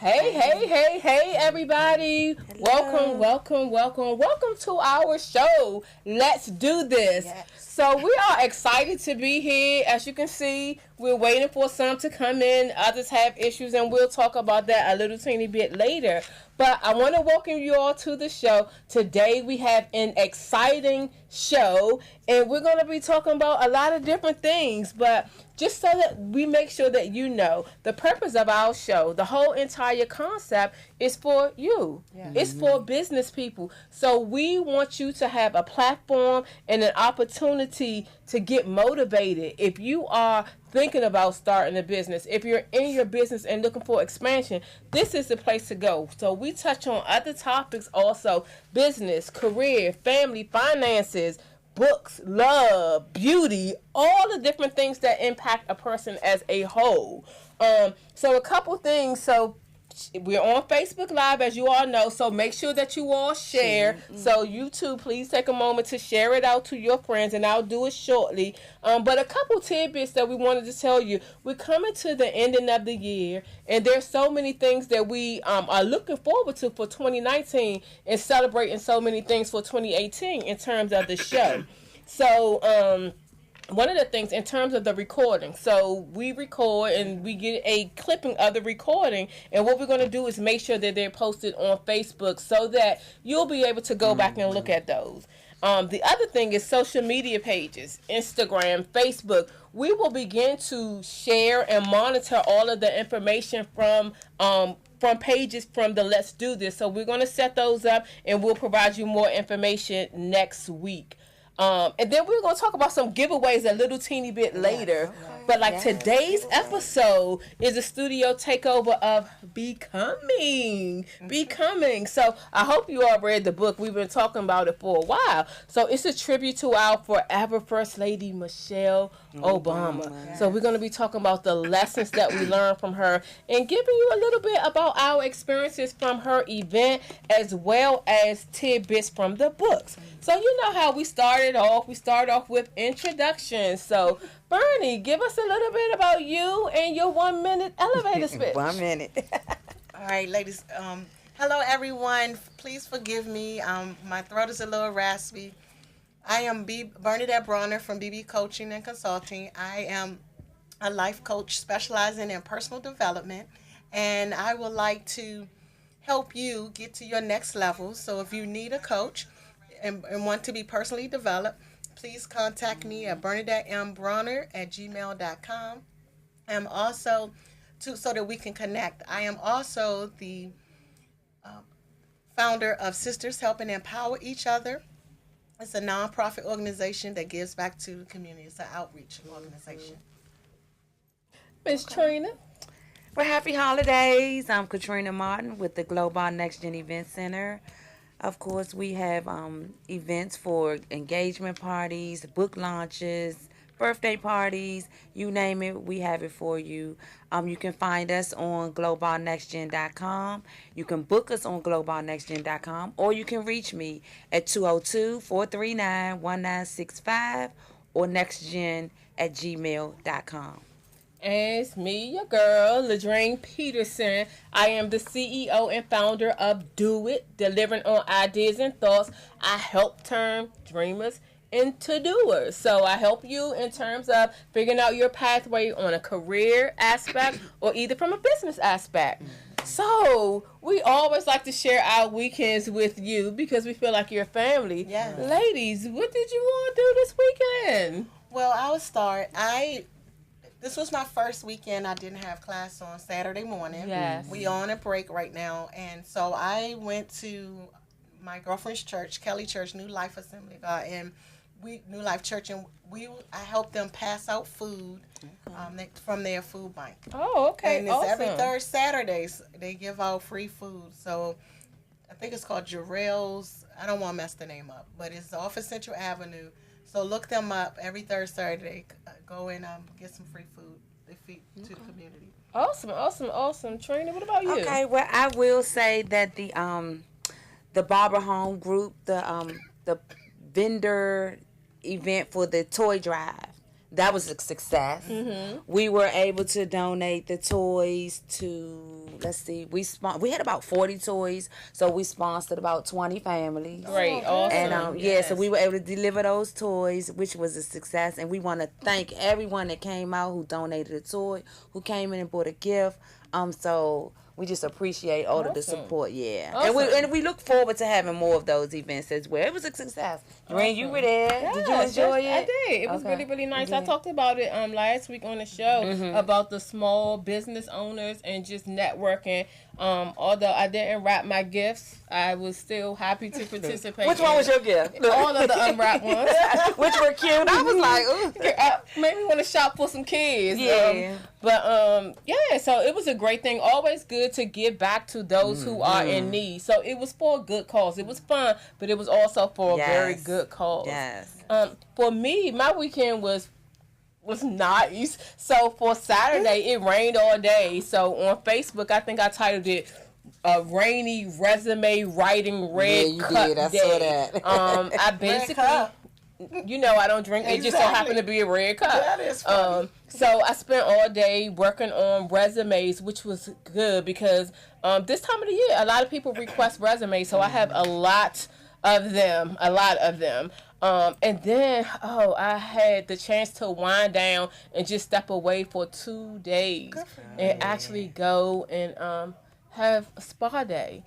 Hey, everybody. Hello. Welcome to our show. Let's do this. Yes. So we are excited to be here. As you can see, we're waiting for some to come in. Others have issues, and we'll talk about that a little teeny bit later. But I want to welcome you all to the show. Today we have an exciting show, and we're going to be talking about a lot of different things. But just so that we make sure that you know, the purpose of our show, the whole entire concept is for you. Yeah. It's for business people. So we want you to have a platform and an opportunity to get motivated. If you are thinking about starting a business, if you're in your business and looking for expansion, this is the place to go. So we touch on other topics also: business, career, family, finances, books, love, beauty, all the different things that impact a person as a whole. So a couple things. So we're on Facebook Live, as you all know, so make sure that you all share. Mm-hmm. So you too, please take a moment to share it out to your friends, and I'll do it shortly. But a couple tidbits that we wanted to tell you. We're coming to the ending of the year, and there's so many things that we are looking forward to for 2019 and celebrating so many things for 2018 in terms of the show. So, one of the things in terms of the recording, so we record and we get a clipping of the recording, and what we're going to do is make sure that they're posted on Facebook so that you'll be able to go back and look at those. The other thing is social media pages, Instagram, Facebook. We will begin to share and monitor all of the information from pages from the Let's Do This. So we're going to set those up, and we'll provide you more information next week. And then we're going to talk about some giveaways a little teeny bit later. Okay. But today's episode is a studio takeover of Becoming. So I hope you all read the book. We've been talking about it for a while. So it's a tribute to our forever First Lady, Michelle Obama. Yes. So we're going to be talking about the lessons that we learned from her and giving you a little bit about our experiences from her event, as well as tidbits from the books. So you know how we started off. We started off with introductions. So, Bernie, give us a little bit about you and your 1 minute elevator speech. 1 minute. All right, ladies. Hello, everyone. Please forgive me. My throat is a little raspy. I am Bernadette Bronner from BB Coaching and Consulting. I am a life coach specializing in personal development, and I would like to help you get to your next level. So if you need a coach and want to be personally developed, please contact me at BernadetteMBronner@gmail.com. I'm also, so that we can connect, I am also the founder of Sisters Help and Empower Each Other. It's a nonprofit organization that gives back to the community. It's an outreach organization. Miss Trina? Well, happy holidays. I'm Katrina Martin with the Global Next Gen Event Center. Of course, we have events for engagement parties, book launches, birthday parties, you name it, we have it for you. You can find us on globalnextgen.com. You can book us on globalnextgen.com, or you can reach me at 202-439-1965 or nextgen@gmail.com. And it's me, your girl, Ladrine Peterson. I am the CEO and founder of Do It, delivering on ideas and thoughts. I help turn dreamers into doers. So I help you in terms of figuring out your pathway on a career aspect or either from a business aspect. So we always like to share our weekends with you because we feel like you're family. Yes. Ladies, what did you want to do this weekend? Well, I will start. This was my first weekend. I didn't have class on Saturday morning. Yes. We on a break right now. And so I went to my girlfriend's church, Kelly Church, New Life Assembly of God, and New Life Church, and I helped them pass out food from their food bank. Oh, okay. And it's awesome. every third Saturdays they give out free food. So I think it's called Jarrell's. I don't want to mess the name up, but it's off of Central Avenue. So look them up every third Saturday. Go and get some free food. They feed to the community. Awesome. Trina, what about you? Okay, well, I will say that the Barber Home Group, the vendor event for the toy drive, that was a success. We were able to donate the toys to, let's see, we had about 40 toys, so we sponsored about 20 families. Great, awesome. And so we were able to deliver those toys, which was a success. And we want to thank everyone that came out, who donated a toy, who came in and bought a gift. So we just appreciate all of the support, Awesome. And we look forward to having more of those events as well. It was a success. Doreen, you were there. Yes, did you enjoy it? I did. It was really, really nice. I talked about it last week on the show about the small business owners and just networking. Although I didn't wrap my gifts, I was still happy to participate. Which one was your gift? All of the unwrapped ones. Which were cute. I was like, ooh. Made me want to shop for some kids. Yeah. So it was a great thing. Always good to give back to those who are in need. So it was for a good cause. It was fun, but it was also for a very good cause. Yes. For me, my weekend was nice. So for Saturday, it rained all day. So on Facebook, I think I titled it a rainy resume writing red cup did. I day. saw that. I basically, I don't drink. It just so happened to be a red cup. That is funny. So I spent all day working on resumes, which was good because this time of the year, a lot of people request resumes. So I have a lot of them. And then, I had the chance to wind down and just step away for 2 days and actually go and have a spa day.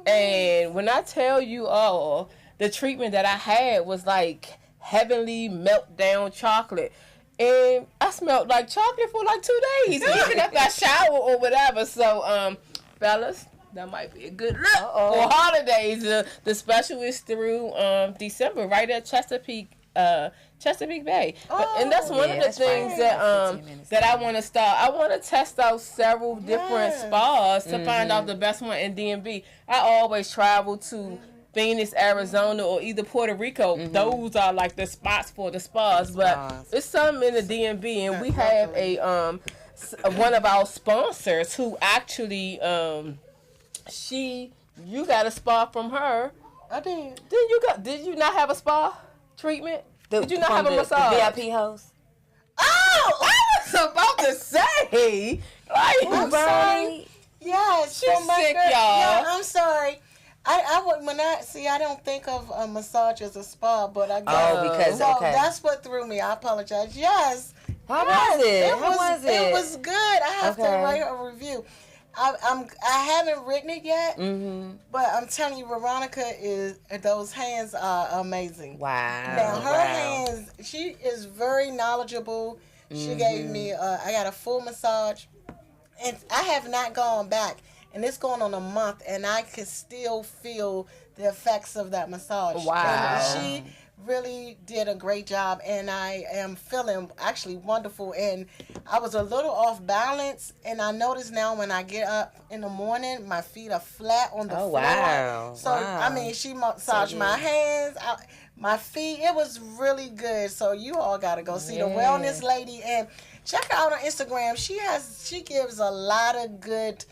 And when I tell you all, the treatment that I had was like heavenly meltdown chocolate. And I smelled like chocolate for like 2 days, even if I shower or whatever. So, fellas, that might be a good look for holidays. The special is through December, right at Chesapeake Bay. And that's one of the things that I want to start. I want to test out several different spas to find out the best one in DMV. I always travel to Phoenix, Arizona, or either Puerto Rico. Those are like the spots for the spas. But it's some in the DMV, and we have a one of our sponsors who actually you got a spa from her. I did. Did you not have a spa treatment? Did you not have a massage? The VIP host. Oh, I was about to say. I'm sorry. Yes, She's sick, y'all. Yeah, I'm sorry. I don't think of a massage as a spa, but I guess that's what threw me. I apologize. Yes. How was it? It was good. I have to write a review. I haven't written it yet, but I'm telling you, those hands are amazing. Wow. Now her hands, she is very knowledgeable. She gave me, I got a full massage, and I have not gone back. And it's going on a month, and I can still feel the effects of that massage. Wow. And she really did a great job, and I am feeling actually wonderful. And I was a little off balance, and I notice now when I get up in the morning, my feet are flat on the floor. Wow. So, I mean, she massaged my hands, my feet. It was really good. So you all got to go see the wellness lady, and check her out on Instagram. She gives a lot of good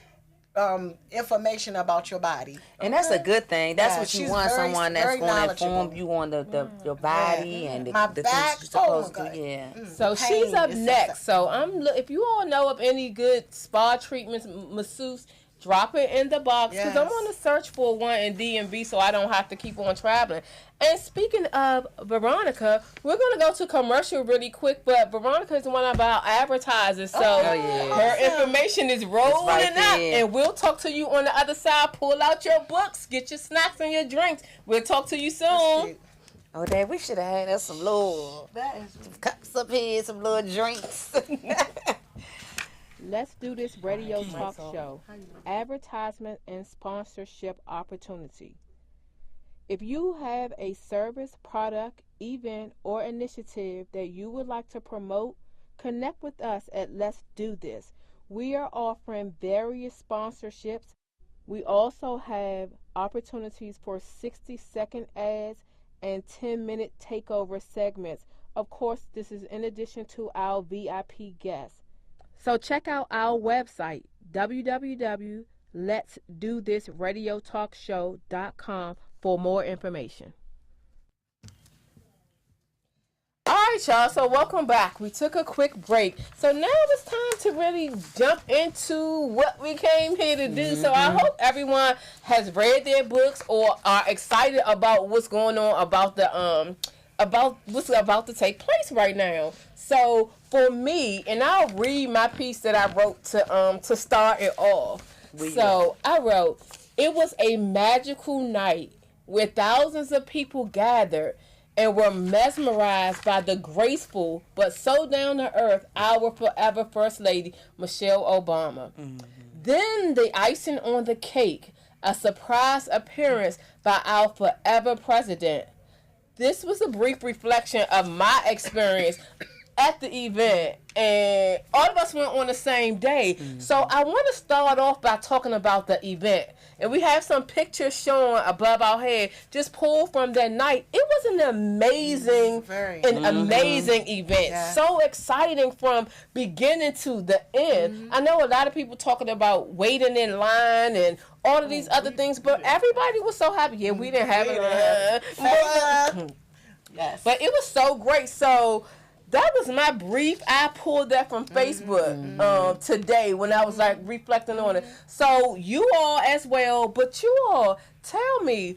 information about your body, and that's a good thing. That's what you want. Someone that's going to inform you on your body and the back. Things you're supposed to. Yeah. So she's up next. So if you all know of any good spa treatments, masseuse, drop it in the box because I'm on the search for one in DMV so I don't have to keep on traveling. And speaking of Veronica, we're going to go to commercial really quick, but Veronica is one of our advertisers, so her information is rolling up, and we'll talk to you on the other side. Pull out your books, get your snacks and your drinks. We'll talk to you soon. Oh, Dad, we should have had us some little cups up here, some little drinks. Let's Do This radio talk show. Advertisement and sponsorship opportunity. If you have a service, product, event, or initiative that you would like to promote, connect with us at Let's Do This. We are offering various sponsorships. We also have opportunities for 60-second ads and 10-minute takeover segments. Of course, this is in addition to our VIP guests. So check out our website, www.letsdothisradiotalkshow.com for more information. All right, right, y'all. So welcome back. We took a quick break. So now it's time to really jump into what we came here to do. So I hope everyone has read their books or are excited about what's going on about what's about to take place right now. So for me, and I'll read my piece that I wrote to start it off. I wrote, "It was a magical night where thousands of people gathered and were mesmerized by the graceful but so down to earth our forever First Lady, Michelle Obama. Then the icing on the cake, a surprise appearance by our forever president. This was a brief reflection of my experience at the event, and all of us went on the same day. So I want to start off by talking about the event. And we have some pictures showing above our head, just pulled from that night. It was an amazing event. Yeah. So exciting from beginning to the end. I know a lot of people talking about waiting in line and all of these other things, but everybody was so happy. Yeah, we didn't have it. Yes. But it was so great. So that was my brief. I pulled that from Facebook today when I was like reflecting on it. So you all as well, but you all tell me,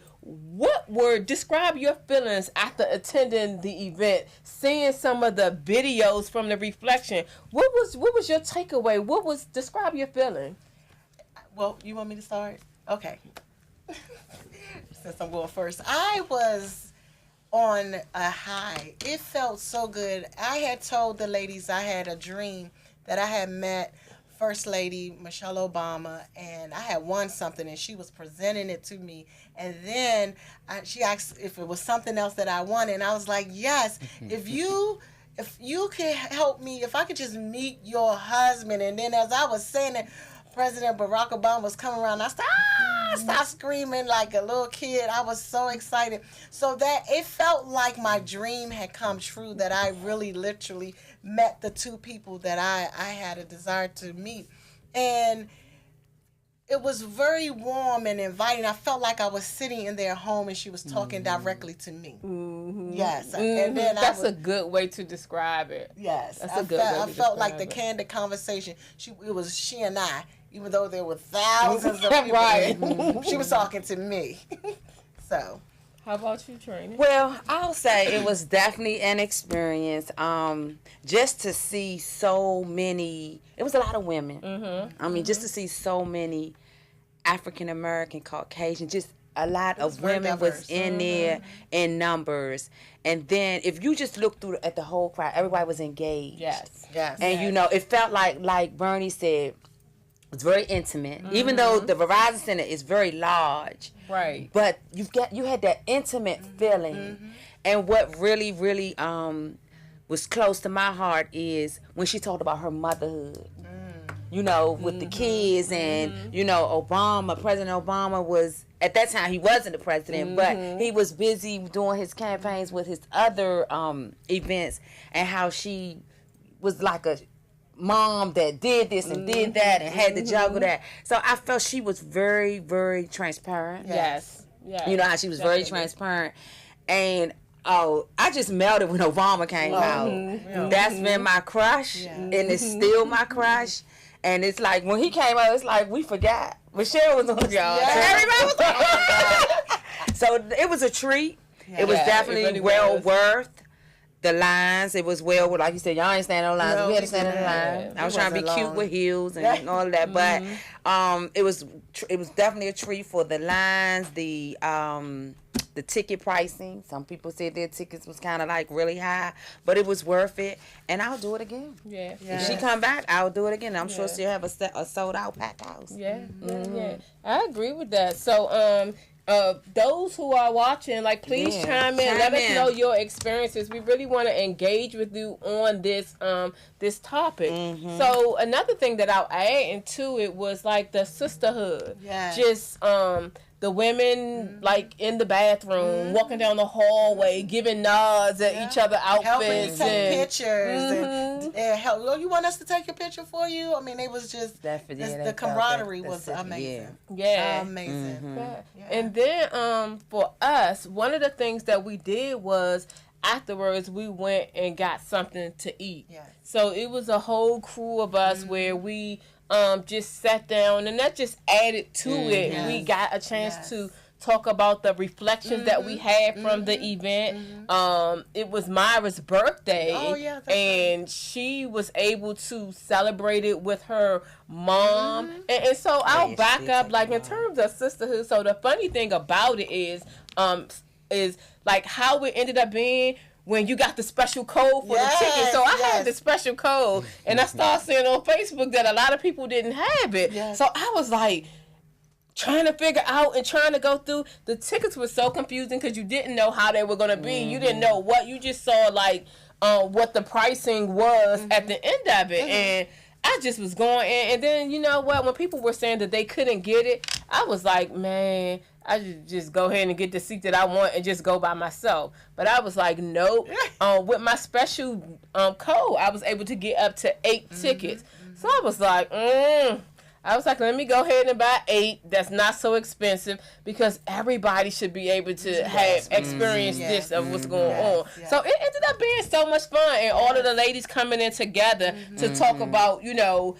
describe your feelings after attending the event, seeing some of the videos from the reflection. What was your takeaway? Describe your feeling? Well, you want me to start? Okay. Since I'm going first, I was on a high. It felt so good. I had told the ladies I had a dream that I had met First Lady Michelle Obama, and I had won something, and she was presenting it to me. And then she asked if it was something else that I wanted, and I was like, yes, if you could help me, if I could just meet your husband. And then as I was saying it, President Barack Obama was coming around. I started screaming like a little kid. I was so excited. So that it felt like my dream had come true, that I really literally met the two people that I had a desire to meet. And it was very warm and inviting. I felt like I was sitting in their home and she was talking directly to me. Yes. And then that's a good way to describe it. Yes. That's a good way to I felt like the candid conversation. It was she and I, even though there were thousands of people. Right. She was talking to me. So. How about you, Trina? Well, I'll say it was definitely an experience. Just to see so many, it was a lot of women. I mean, just to see so many African American, Caucasian, just a lot of women was in there in numbers. And then if you just look through at the whole crowd, everybody was engaged. Yes. And you know, it felt like Bernie said, it's very intimate. Even though the Verizon Center is very large. Right. But you had that intimate feeling. And what really, really was close to my heart is when she talked about her motherhood. You know, with the kids and, you know, President Obama was, at that time he wasn't the president, but he was busy doing his campaigns with his other events, and how she was like a mom that did this and did that and had to juggle that. So I felt she was very, very transparent. Yes. You know how she was very transparent. And I just melted when Obama came out. That's been my crush, and it's still my crush. And it's like when he came out, it's like we forgot. Michelle was on y'all. Everybody was on. So it was a treat. It was definitely really worth the lines. It was like you said, y'all ain't standing on lines. We had to stand in the line. I was trying to be cute with heels and all of that, but it was definitely a treat for the lines, the ticket pricing. Some people said their tickets was kind of like really high, but it was worth it. And I'll do it again. Yeah. If she come back, I'll do it again. I'm sure she'll have a sold out packed house. Yeah. I agree with that. So those who are watching, like, please chime in. Let us know your experiences. We really want to engage with you on this this topic. So another thing that I'll add into it was like the sisterhood. Just the women like in the bathroom, walking down the hallway, giving nods at each other outfits, take pictures, and help. Oh, you want us to take your picture for you? I mean, it was just the camaraderie was amazing. Amazing. And then for us, one of the things that we did was afterwards we went and got something to eat. Yes. So it was a whole crew of us where we just sat down, and that just added to it. Yes. We got a chance to talk about the reflections that we had from the event. It was Myra's birthday, and she was able to celebrate it with her mom. And so I'll back up, like, in terms of sisterhood. So the funny thing about it is like how it ended up being when you got the special code for the ticket. So I had the special code, and I started seeing on Facebook that a lot of people didn't have it. So I was like, trying to figure out and trying to go through. The tickets were so confusing because you didn't know how they were going to be. You didn't know what. You just saw, like, what the pricing was at the end of it. And I just was going in. And then, you know what? When people were saying that they couldn't get it, I was like, man, I should just go ahead and get the seat that I want and just go by myself. But I was like, nope. With my special code, I was able to get up to 8 tickets. So I was like, let me go ahead and buy 8. That's not so expensive, because everybody should be able to have experience this of what's going on. So it ended up being so much fun, and all of the ladies coming in together to talk about, you know,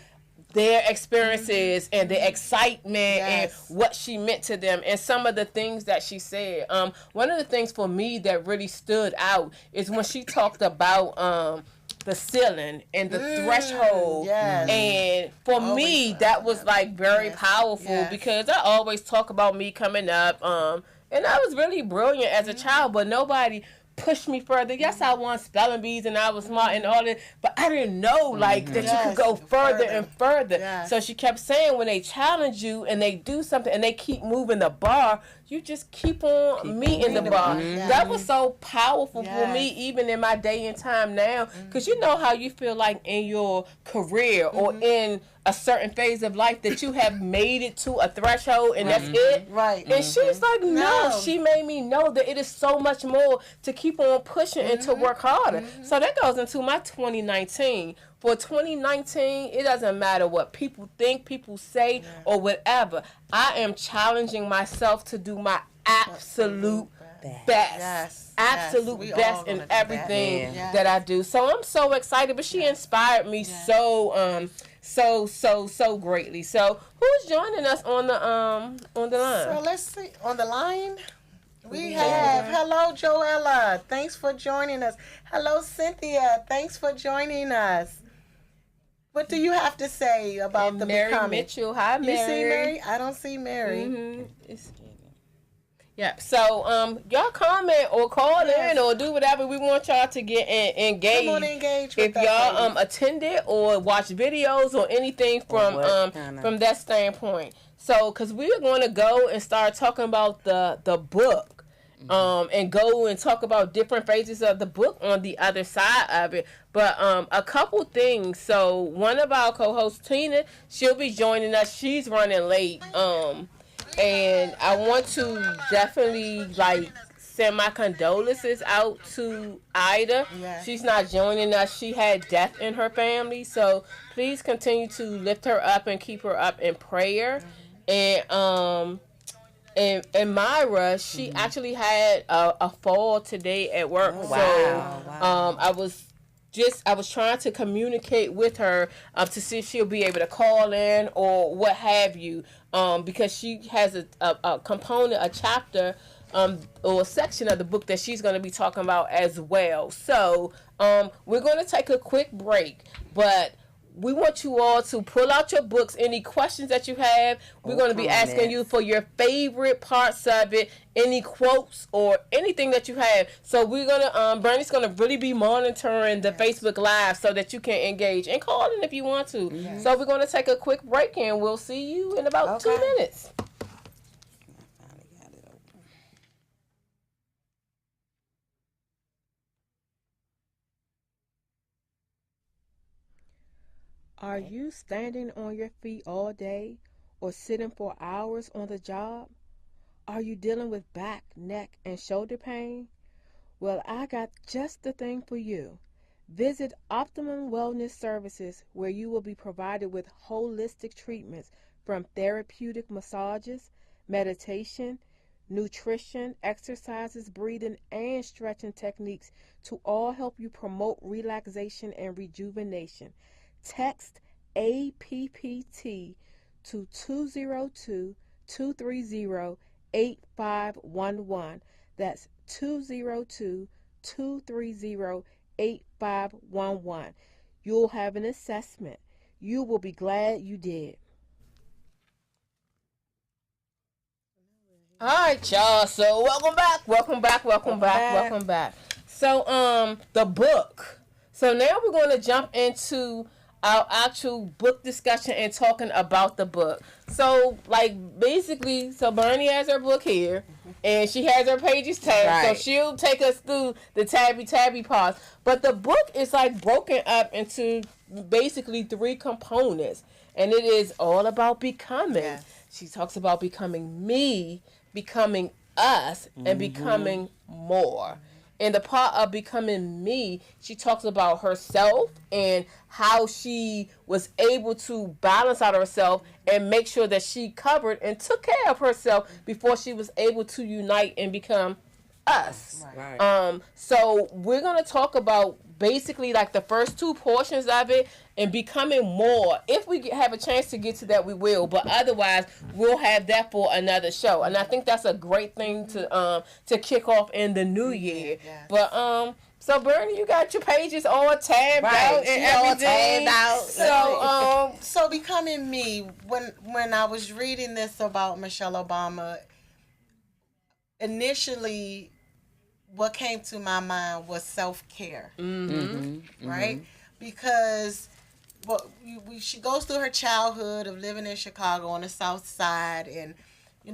their experiences and the excitement and what she meant to them and some of the things that she said. One of the things for me that really stood out is when she talked about the ceiling and the threshold. And for me, that was like very powerful, because I always talk about me coming up, and I was really brilliant as a child, but nobody pushed me further. Yes, I won spelling bees and I was smart and all that, but I didn't know, like, that you could go further and further. So she kept saying, when they challenge you and they do something and they keep moving the bar, you just keep on meeting the bar. That was so powerful for me, even in my day and time now, because you know how you feel like in your career or in a certain phase of life that you have made it to a threshold and that's it. And she's like, no, she made me know that it is so much more to keep on pushing and to work harder. So that goes into my 2019. For 2019, it doesn't matter what people think, people say, or whatever. I am challenging myself to do my absolute best. Absolute best in everything that I do. So I'm so excited, but she inspired me so greatly. So who's joining us on the line? So let's see. On the line, we have, hello, Joella. Thanks for joining us. Hello, Cynthia. Thanks for joining us. What do you have to say about and the Mary becoming? Mitchell? Hi, Mary. You see Mary? I don't see Mary. Yeah. So y'all comment or call in or do whatever. We want y'all to get engaged. Come on, engage with if y'all attended or watch videos or anything from that standpoint. So, because we're going to go and start talking about the book. And go and talk about different phases of the book on the other side of it. But a couple things. So one of our co-hosts, Tina, she'll be joining us. She's running late. And I want to definitely send my condolences out to Ida. She's not joining us. She had death in her family. So please continue to lift her up and keep her up in prayer. And Myra, she actually had a fall today at work. I was trying to communicate with her to see if she'll be able to call in or what have you, because she has a component, a chapter, or a section of the book that she's going to be talking about as well. So we're going to take a quick break, but we want you all to pull out your books. Any questions that you have, we're going to be asking you for your favorite parts of it, any quotes or anything that you have. So we're going to, Bernie's going to really be monitoring the Facebook Live so that you can engage and call in if you want to. So we're going to take a quick break and we'll see you in about 2 minutes. Are you standing on your feet all day or sitting for hours on the job? Are you dealing with back, neck, and shoulder pain? Well, I got just the thing for you. Visit Optimum Wellness Services, where you will be provided with holistic treatments from therapeutic massages, meditation, nutrition, exercises, breathing, and stretching techniques to all help you promote relaxation and rejuvenation. Text APPT to 202-230-8511. That's 202-230-8511. You'll have an assessment. You will be glad you did. All right, y'all. So welcome back. So the book. So now we're going to jump into our actual book discussion and talking about the book. So basically, so Bernie has her book here, and she has her pages tagged. Right. So she'll take us through the tabby parts. But the book is broken up into basically 3 components, and it is all about becoming. Yes. She talks about becoming me, becoming us, and becoming more. In the part of becoming me, she talks about herself and how she was able to balance out herself and make sure that she covered and took care of herself before she was able to unite and become us. Right. So we're going to talk about basically the first 2 portions of it and becoming more. If we have a chance to get to that, we will. But otherwise, we'll have that for another show. And I think that's a great thing to kick off in the new year. Yeah. But so Bernie, you got your pages all tabbed out and everything. So becoming me. When I was reading this about Michelle Obama, initially, what came to my mind was self-care, right? Because she goes through her childhood of living in Chicago on the South Side, and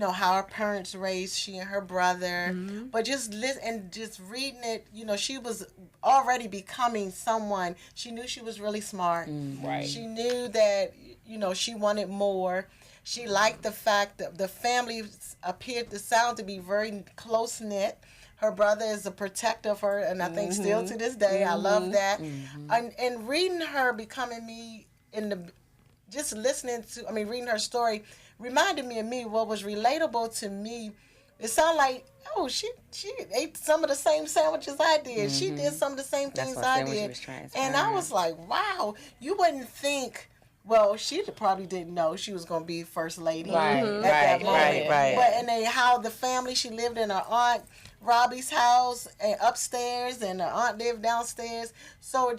how her parents raised she and her brother. But just reading it, she was already becoming someone. She knew she was really smart. Right. She knew that she wanted more. She liked the fact that the family appeared to sound to be very close knit. Her brother is a protector of her, and I think still to this day, I love that. And reading her becoming me reading her story reminded me of me. What was relatable to me, it sounded like, she ate some of the same sandwiches I did. She did some of the same things I did. And I was like, wow, you wouldn't think. Well, she probably didn't know she was going to be first lady at that moment. Right. But and then how the family, she lived in her aunt Robbie's house and upstairs, and her aunt lived downstairs. So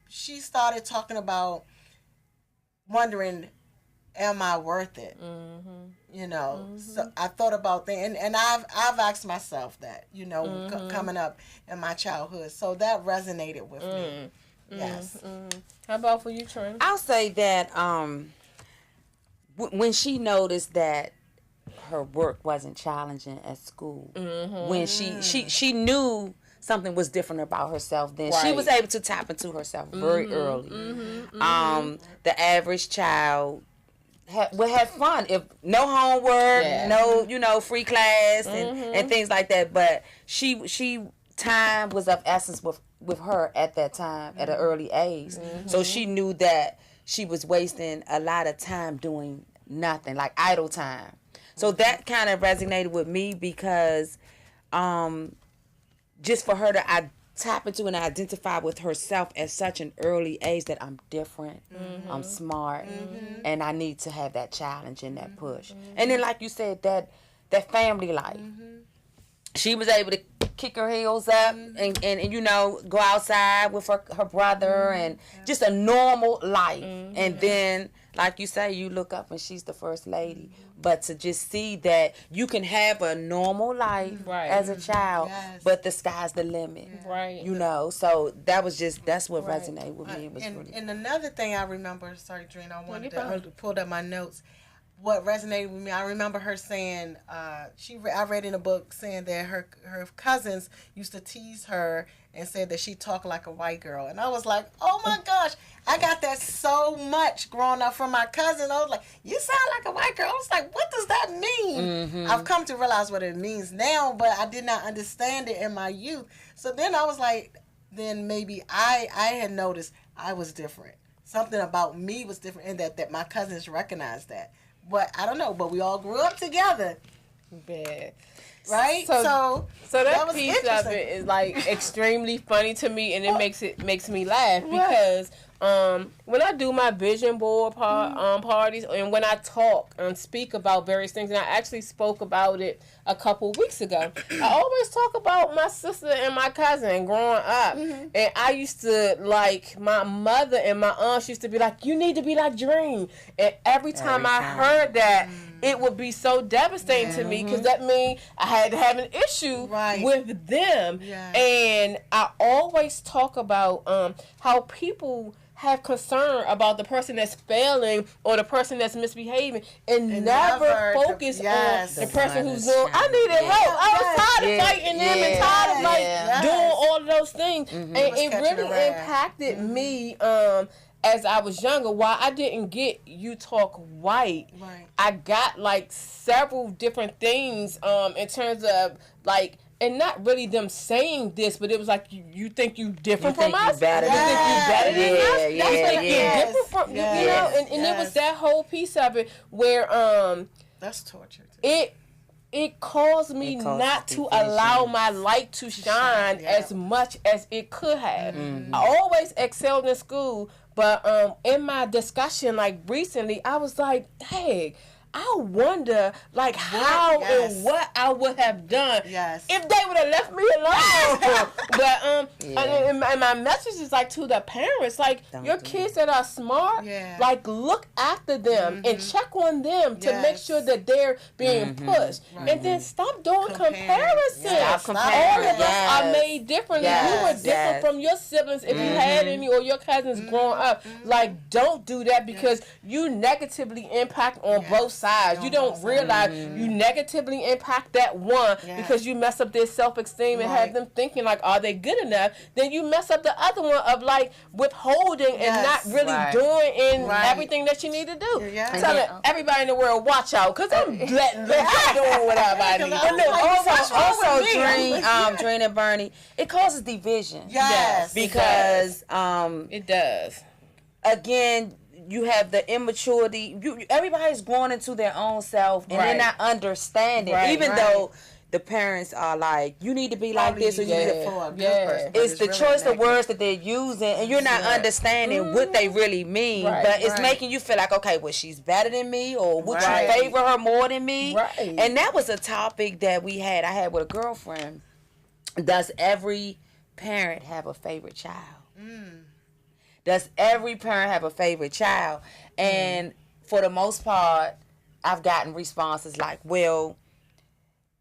she started talking about wondering, am I worth it? So I thought about that, and I've asked myself that, coming up in my childhood. So that resonated with me. Yes. How about for you, Trent? I'll say that when she noticed that her work wasn't challenging at school, when she knew something was different about herself, then she was able to tap into herself very early. The average child would have fun if no homework, no free class and things like that. But she time was of essence with her at that time at an early age. So she knew that she was wasting a lot of time doing nothing, like idle time. So that kind of resonated with me because just for her to tap into and identify with herself at such an early age that I'm different, I'm smart, and I need to have that challenge and that push. And then, like you said, that family life. She was able to kick her heels up and go outside with her brother and just a normal life. And then, like you say, you look up and she's the first lady. But to just see that you can have a normal life as a child, but the sky's the limit. Right. So that's what resonated with me. It was and another thing I remember, sorry, Drina, I wanted to pull up my notes. What resonated with me, I remember her saying, I read in a book saying that her cousins used to tease her and said that she talked like a white girl. And I was like, oh my gosh, I got that so much growing up from my cousin. I was like, you sound like a white girl. I was like, what does that mean? I've come to realize what it means now, but I did not understand it in my youth. So then I was like, then maybe I had noticed I was different. Something about me was different, and that my cousins recognized that. But I don't know, but we all grew up together. Yeah. Right? So that was piece of interesting. it is like extremely funny to me, and it makes me laugh because when I do my vision board parties, and when I talk and speak about various things, and I actually spoke about it a couple weeks ago, I always talk about my sister and my cousin growing up, and I used to, like, my mother and my aunts used to be like, "You need to be like Dream," and every time I heard that, it would be so devastating to me, because that means I had to have an issue with them. And I always talk about how people have concern about the person that's failing or the person that's misbehaving, and never focus on the person who's doing. I needed help. I was tired of fighting them and tired of like doing all of those things, and it really impacted me. As I was younger, while I didn't get You Talk White, I got like several different things in terms of like, and not really them saying this, but it was like, you think you different from us? You think you better than us? That's like you're different from, you know? And it was that whole piece of it where that's torture. It caused me not to allow my light to shine as much as it could have. I always excelled in school, but in my discussion, like recently, I was like, dang, I wonder, like, how and what I would have done if they would have left me alone. But and my message is like to the parents, like, your kids that are smart, like, look after them and check on them to make sure that they're being pushed, and then stop doing comparisons. All of us are made differently. You were different from your siblings if you had any, or your cousins growing up. Like, don't do that, because you negatively impact on both sides. You don't realize you negatively impact that one because you mess up their self-esteem and have them thinking like, are they good enough? Then you mess up the other one of like withholding and not really doing everything that you need to do. I'm telling everybody in the world, watch out, because I'm letting doing whatever I need. But no, also Dream and Bernie, it causes division. Yes, because it does. Again, you have the immaturity. Everybody's growing into their own self, and they're not understanding. Even though the parents are like, you need to be like this, or you need to. It's the choice of words that they're using, and you're not understanding what they really mean. But it's making you feel like, okay, well, she's better than me, or would you favor her more than me? And that was a topic that I had with a girlfriend. Does every parent have a favorite child? Does every parent have a favorite child? And for the most part, I've gotten responses like, well,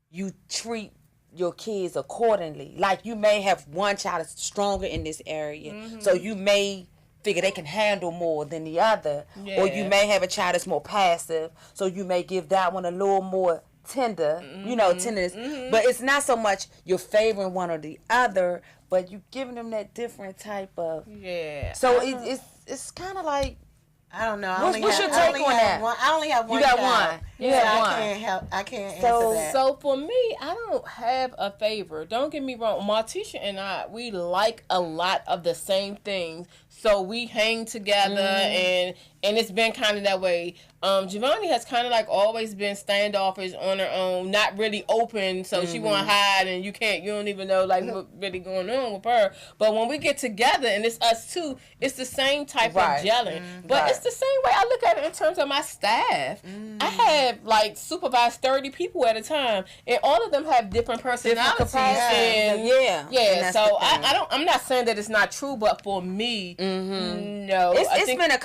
you treat your kids accordingly. Like, you may have one child that's stronger in this area, so you may figure they can handle more than the other. Or you may have a child that's more passive, so you may give that one a little more tender, tenderness. But it's not so much you're favoring one or the other, but you giving them that different type of So it's kind of like, I don't know. What's your take on that? I only have one. You got child. one. I can't answer that. So for me, I don't have a favor. Don't get me wrong. Martisha and I, we like a lot of the same things. So we hang together, and it's been kind of that way. Giovanni has kind of like always been standoffish on her own, not really open, so she want to hide, and you don't even know like what really going on with her. But when we get together and it's us two, it's the same type of gelling. But it's the same way I look at it in terms of my staff. I have like supervised 30 people at a time, and all of them have different personalities. So I'm not saying that it's not true, but for me, no. It's been a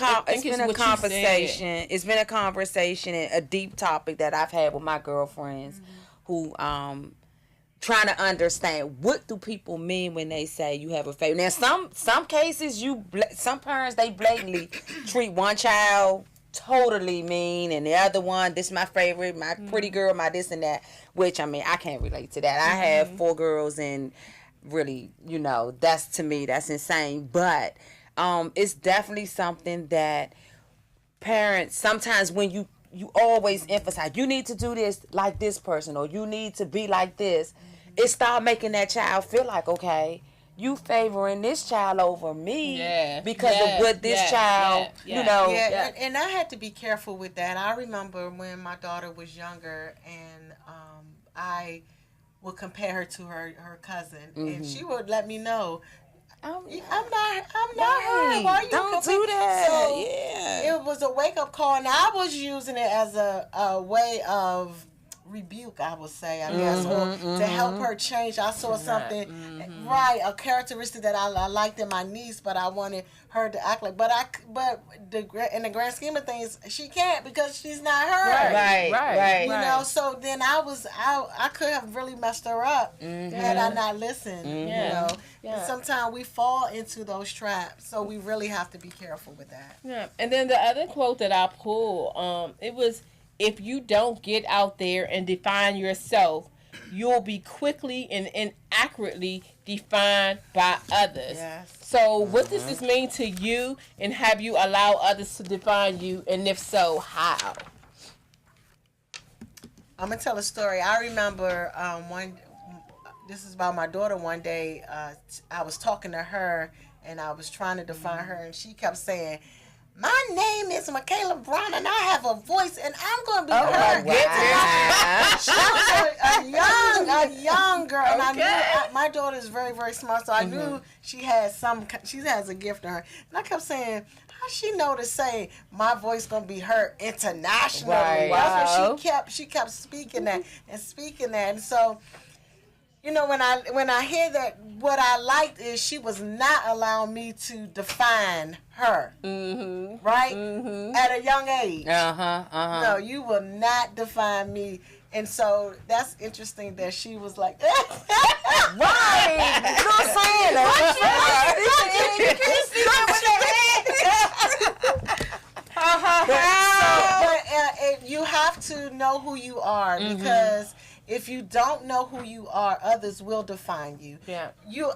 conversation. It's been a conversation and a deep topic that I've had with my girlfriends who trying to understand, what do people mean when they say you have a favorite. Now some cases some parents, they blatantly treat one child totally mean, and the other one, this is my favorite, my pretty girl, my this and that, which I can't relate to that. I have 4 girls, and really, that's, to me, that's insane. But it's definitely something that parents, sometimes when you always emphasize, you need to do this like this person, or you need to be like this, it start making that child feel like, okay, you favoring this child over me because of what this child, and I had to be careful with that. I remember when my daughter was younger, and I would compare her to her cousin, and she would let me know. I'm not her. Why you don't do that? So yeah, it was a wake up call, and I was using it as a way of rebuke, I would say, I guess, or to help her change. I saw something, right, a characteristic that I liked in my niece, but I wanted her to act like. But in the grand scheme of things, she can't because she's not her. Right. You know, so then I could have really messed her up had I not listened. You know, and sometimes we fall into those traps, so we really have to be careful with that. Yeah, and then the other quote that I pulled, it was, if you don't get out there and define yourself, you'll be quickly and inaccurately defined by others. Yes. So what does this mean to you, and have you allowed others to define you, and if so, how? I'm going to tell a story. I remember this is about my daughter. One day I was talking to her, and I was trying to define her, and she kept saying, my name is Michaela Brown, and I have a voice, and I'm going to be her. Wow. She was a young girl, and I knew my daughter is very, very smart, so I knew she has a gift in her. And I kept saying, how she know to say my voice going to be heard internationally? Right. That's what she kept speaking that, and so. You know, when I hear that, what I liked is she was not allowing me to define her, right? At a young age. No, you will not define me. And so that's interesting that she was like, right. You know what I'm saying? But you have to know who you are, because if you don't know who you are, others will define you. Yeah. You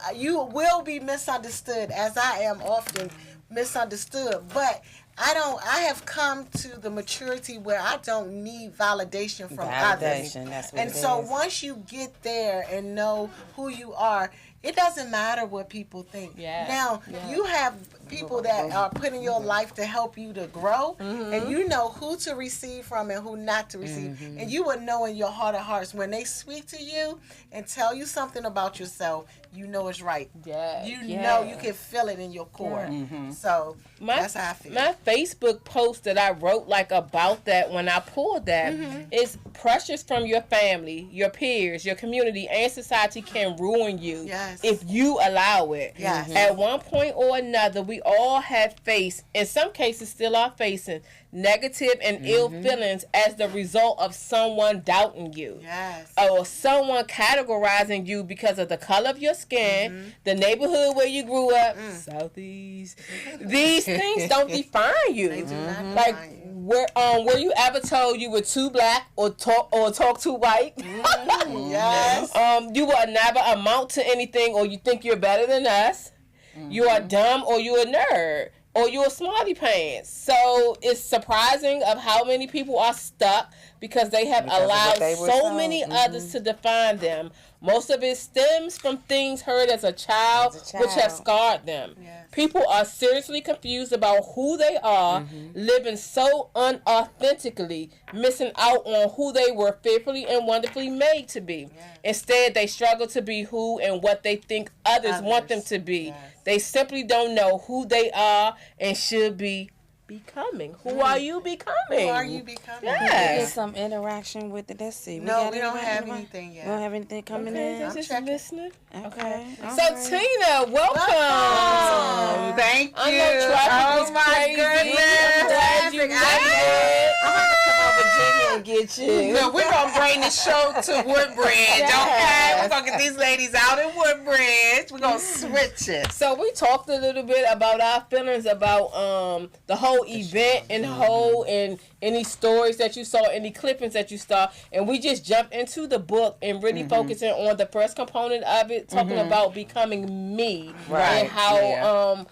will be misunderstood, as I am often misunderstood. But I have come to the maturity where I don't need validation from others. That's what and so once you get there and know who you are, it doesn't matter what people think. Yeah. Now, you have people that are putting your life to help you to grow, and you know who to receive from and who not to receive. And you will know in your heart of hearts when they speak to you and tell you something about yourself, you know it's right. Yeah. You know, you can feel it in your core. So that's how I feel. My Facebook post that I wrote about that when I pulled that is pressures from your family, your peers, your community, and society can ruin you. Yes. If you allow it. Yes. At one point or another, we all have faced, in some cases still are facing, negative and ill feelings as the result of someone doubting you. Yes. Or someone categorizing you because of the color of your skin, the neighborhood where you grew up, Southeast. These things don't define you. They do not Like, define you. were you ever told you were too black or talk too white? Yes. You will never amount to anything, or you think you're better than us. You are dumb, or you're a nerd, or you're a smarty pants. So it's surprising of how many people are stuck because they have allowed so many others to define them. Most of it stems from things heard as a child, which have scarred them. Yes. People are seriously confused about who they are, living so unauthentically, missing out on who they were fearfully and wonderfully made to be. Yes. Instead, they struggle to be who and what they think others want them to be. Yes. They simply don't know who they are and should be becoming. Who are you becoming? Who are you becoming? Yes. Get some interaction with it. Let's see. No, we don't have anything yet. We don't have anything coming in. Just checking. listening. Okay. All So right. Tina, welcome. Thank I you. know traffic was Oh my crazy. goodness. I'm glad you made it. I'm gonna come over Virginia and get you. Look, we're going to bring the show to Woodbridge, okay? We're going to get these ladies out in Woodbridge. We're going to switch it. So we talked a little bit about our feelings about the whole event and whole, and any stories that you saw, any clippings that you saw, and we just jumped into the book and really focusing on the first component of it, talking about becoming me, and how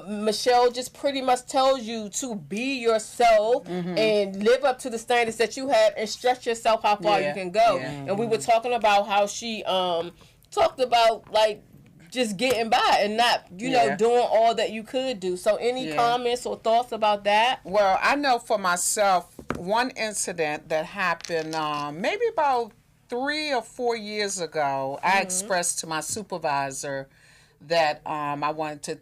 Michelle just pretty much tells you to be yourself and live up to the standards that you have and stretch yourself how far you can go. And we were talking about how she talked about like just getting by and not, you know, doing all that you could do. So any comments or thoughts about that? Well, I know for myself, one incident that happened maybe about 3 or 4 years ago, I expressed to my supervisor that I wanted to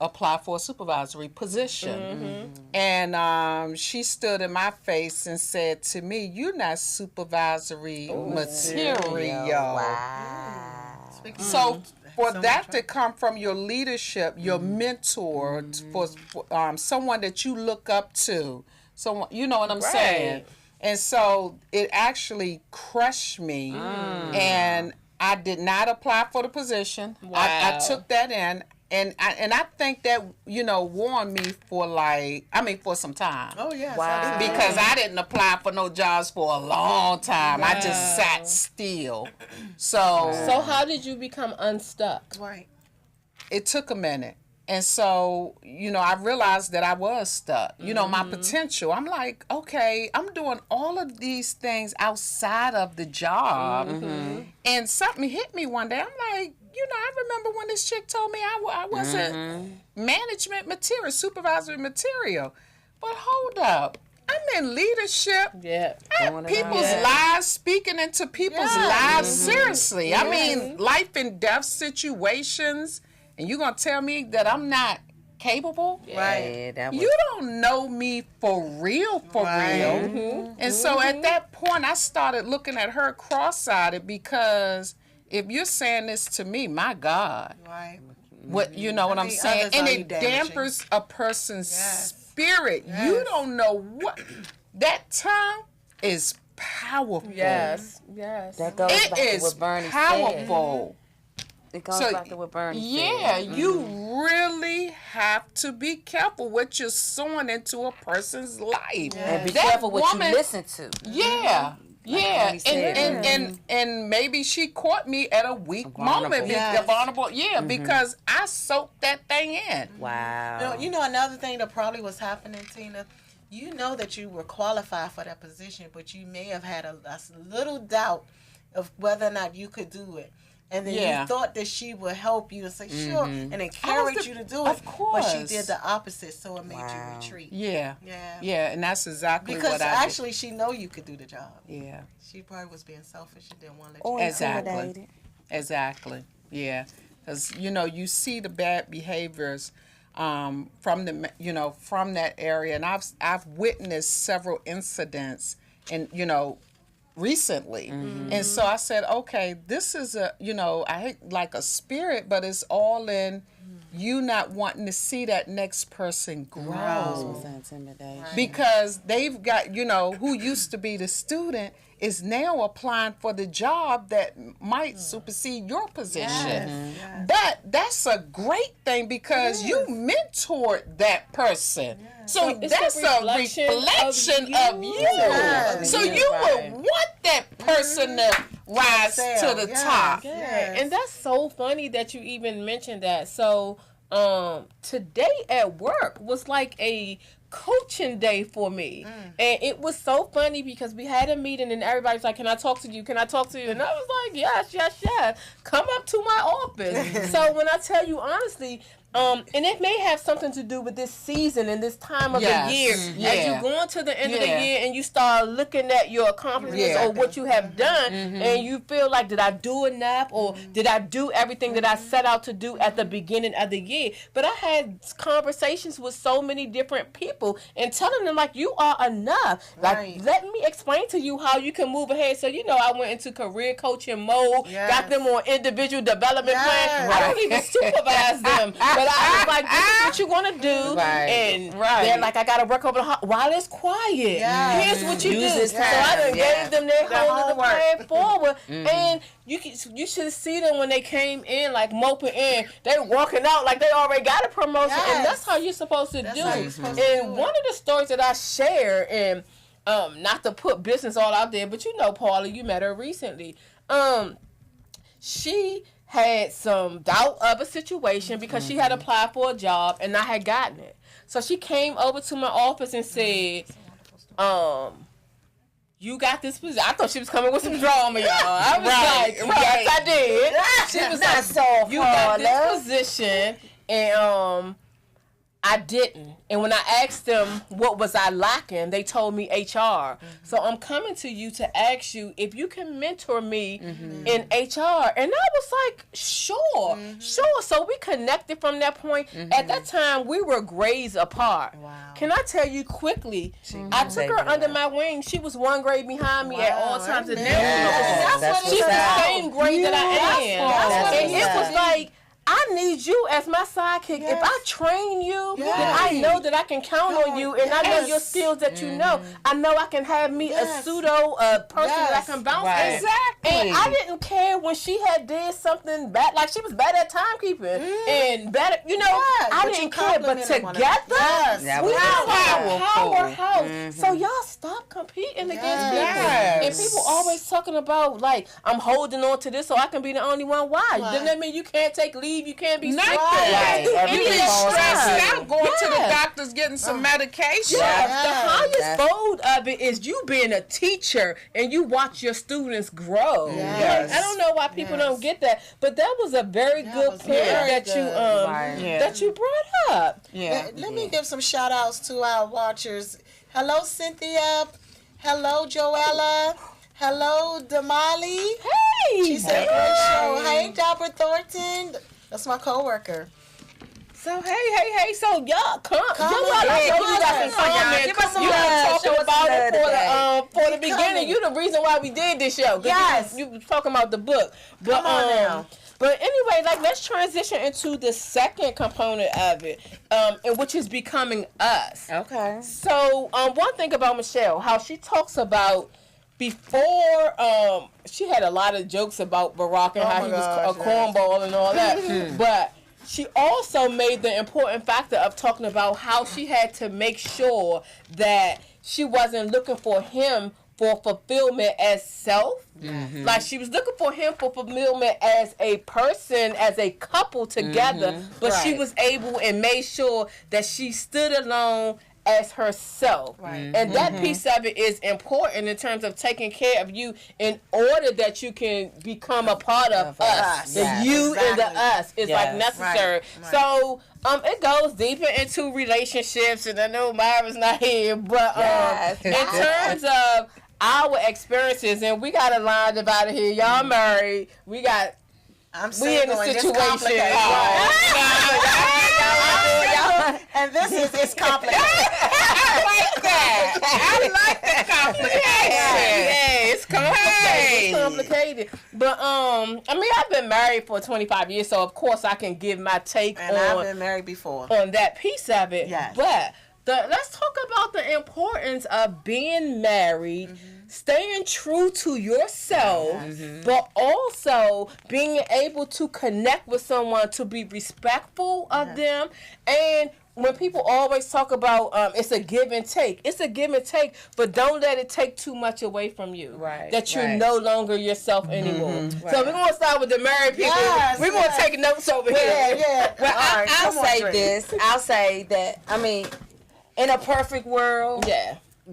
apply for a supervisory position. And she stood in my face and said to me, "You're not supervisory material." Wow. So for that to come from your leadership, your mentor, for someone that you look up to, someone, you know what I'm saying? And so it actually crushed me, and I did not apply for the position. Wow. I took that in. And I think that, warned me for some time. Oh, yes. Wow. Because I didn't apply for no jobs for a long time. I just sat still. So how did you become unstuck? Right. it took a minute. And so, I realized that I was stuck. My potential. I'm like, okay, I'm doing all of these things outside of the job. And something hit me one day. I'm like, I remember when this chick told me I wasn't management material, supervisory material. But hold up. I'm in leadership. Yeah. I have people's lives, speaking into people's lives seriously. I mean, life and death situations. And you're going to tell me that I'm not capable? Right. Yeah, You don't know me for real, real. And so at that point, I started looking at her cross-eyed because if you're saying this to me, my God. Right. What what I'm saying? And it dampers a person's spirit. You don't know what that tongue is powerful. Yes. That goes It back to is what Bernie powerful. said. It goes back to what Bernie said. You really have to be careful what you're sowing into a person's life. And be That careful what woman- you listen to. Yeah. Yeah, Bernie said. and maybe she caught me at a weak Vulnerable. moment. Yes. Vulnerable, because I soaked that thing in. Wow. Another thing that probably was happening, Tina, you know that you were qualified for that position, but you may have had a little doubt of whether or not you could do it. And then you thought that she would help you and say, sure, and encourage you to do it. Of course. But she did the opposite, so it made you retreat. Yeah, Yeah. and that's exactly Because what I actually she know you could do the job. did. Yeah, She probably was being selfish and didn't want to let Or you. intimidated. exactly. Yeah, because you see the bad behaviors from the from that area, and I've witnessed several incidents, and recently. And so I said, okay, this is I hate like a spirit, but it's all in you not wanting to see that next person grow. Intimidation. Because they've got, who used to be the student is now applying for the job that might supersede your position. But that's a great thing because you mentored that person. So It's that's a reflection of you. Yes. So you would want that person to rise to the top. Yeah. And that's so funny that you even mentioned that. So today at work was like a coaching day for me. And it was so funny because we had a meeting and everybody's like, can I talk to you? Can I talk to you? And I was like, yes. Come up to my office. So when I tell you honestly, and it may have something to do with this season and this time of the year. As you go into the end of the year and you start looking at your accomplishments or what you have done, and you feel like, did I do enough, or did I do everything that I set out to do at the beginning of the year? But I had conversations with so many different people and telling them, like, you are enough. Like, let me explain to you how you can move ahead. So, I went into career coaching mode, got them on individual development plan. I don't even supervise them. But I was like, this is what you're going to do. And they're like, I got to work over while it's quiet. Here's what you do. So I done gave them their homework plan forward. And you should see them when they came in, like moping in. They were walking out like they already got a promotion. And that's how you're supposed to do. And one of the stories that I share, and not to put business all out there, but Paula, you met her recently. She had some doubt of a situation because she had applied for a job and I had gotten it. So she came over to my office and said, you got this position. I thought she was coming with some drama, y'all. I was like, yes, I did. She was like, so you got this position and I didn't. And when I asked them what was I lacking, they told me HR. So I'm coming to you to ask you if you can mentor me in HR. And I was like, sure. So we connected from that point. At that time, we were grades apart. Wow. Can I tell you quickly? I took her under my wing. She was 1 grade behind me at all times. And she's the same grade that I am. And it was like, I need you as my sidekick. If I train you, then I know that I can count on you, and I know your skills that you know. I know I can have me a pseudo person that I can bounce in. Exactly. And I didn't care when she had did something bad, like she was bad at timekeeping and bad at, I didn't care. But together, we are a powerhouse. So y'all stop competing against people. And people always talking about, like, I'm holding on to this so I can be the only one. Why? Doesn't that mean you can't take leave? You can't be sick. You can't do You any be of that stressed stuff. out going to the doctors getting some medication. The highest fold of it is you being a teacher and you watch your students grow. Like, I don't know why people don't get that, but that was a very good point that you brought up. Let me give some shout outs to our watchers. Hello, Cynthia. Hello, Joella. Hello, Damali. Hey! She said, great show. Hey, Delbert Thornton. That's my coworker. So, hey. So, y'all, come on. Give us some You love. talking about it for the beginning. You the reason why we did this show. Yes. You was talking about the book. But, Come on now. But anyway, like, let's transition into the second component of it, and which is becoming us. Okay. So, one thing about Michelle, how she talks about before, she had a lot of jokes about Barack and how he was a cornball and all that. But she also made the important factor of talking about how she had to make sure that she wasn't looking for him for fulfillment as self. Like, she was looking for him for fulfillment as a person, as a couple together. But she was able and made sure that she stood alone as herself. And that piece of it is important in terms of taking care of you in order that you can become a part of us. The you and the us is like necessary. So it goes deeper into relationships, and I know Myra's not here, but in terms of our experiences, and we got a line about it here. Y'all married. We got we in a situation. And this is it's complicated. I like that. I like the complication. Yeah, it's complicated. It's complicated. But I mean, I've been married for 25 years, so of course I can give my take And I've been married before. on that piece of it. Yes. But let's talk about the importance of being married, staying true to yourself, but also being able to connect with someone, to be respectful of them. And when people always talk about it's a give and take, it's a give and take, but don't let it take too much away from you. That you're no longer yourself anymore. So we're going to start with the married people. We're going to take notes over here. Well, I'll say this. I'll say that, I mean, in a perfect world,